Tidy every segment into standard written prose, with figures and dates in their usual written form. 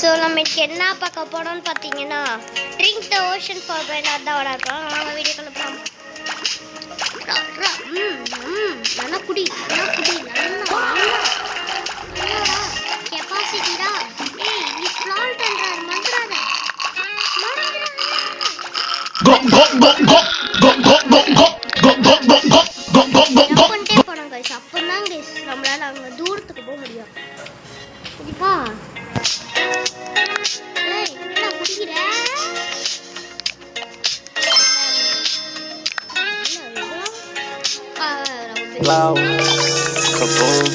So நம்ம என்ன பார்க்க போறோம்னு பார்த்தீங்கன்னா drink the ocean for brain தான் வளர்க்குறோம். நம்ம வீடியோக்குள்ள போகலாம். நல்லா குடி கெப்பாசிட்டிடா. ஏய் நீ ஃப்ளால் பண்றாரு மறந்துடாத. பண்ணிட்டே போனோம் கைஸ். அப்பதான் கைஸ் நம்மளால அங்க தூரத்துக்கு போக முடியும். குடிப்பா. ஏய் என்ன குடிக்கிற? Loud, kaboom.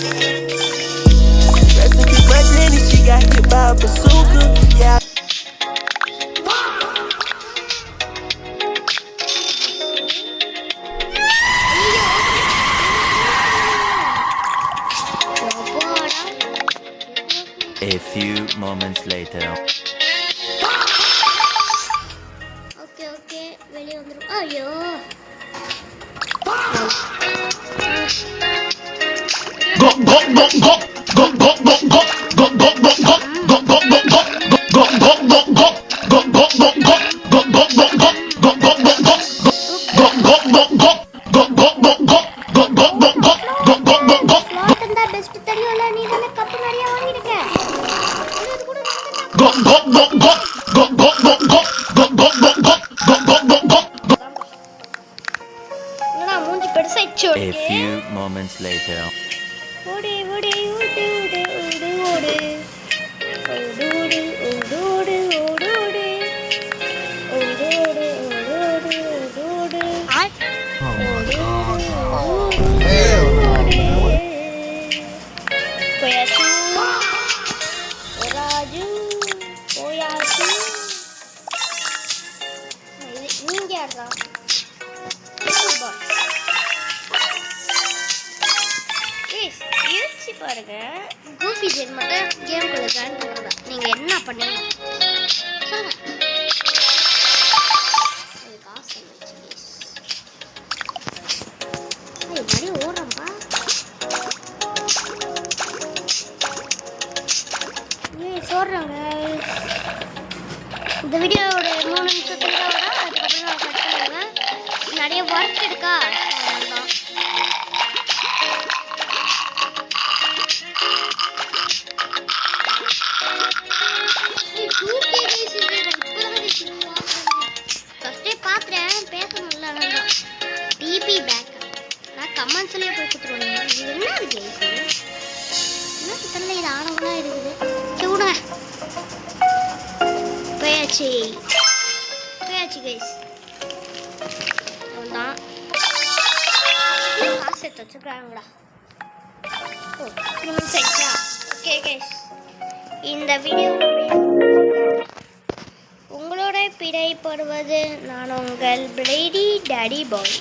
Rest in peace, my granny, she got hit by a bazooka. Yeah. A few moments later. Okay, வெளிய வந்துரும். ஐயோ. A few moments later. பாருங்க கூஃபி ஜென் மட்டும் கேம்குள்ள ஜாயின் பண்ணுறதா நீங்க என்ன பண்ணீங்க சொல்லுங்க. காசு நிறைய ஓடுறோம்பா. சொல்றாங்க இந்த வீடியோவோட 3 நிமிஷத்துக்கு தான் வரும். அதுக்கப்புறம் நான் கட் பண்ணுவேன். நிறைய ஒர்க் இருக்கா அவ்வளோதான். ஃபர்ஸ்டே பார்த்துறேன் பேசணும்ல. அதான் டிபி பேக் நான் கமெண்ட்ஸ்லேயே போய் கொடுத்துருவேன். இது என்ன இருக்கு என்ன தெரியல. இது ஆனவங்களாம் இருக்குது. சரி விடுங்க. போயாச்சு கைஸ். அவ்வளோதான். காசு எடுத்து வச்சுருக்காங்களா? ஓ 3 minutes ஆயிடுச்சா? ஓகே கைஸ், இந்த வீடியோ உங்களோட பிழைப்படுவது நான் உங்கள் பிளேடி டாடி பாய்.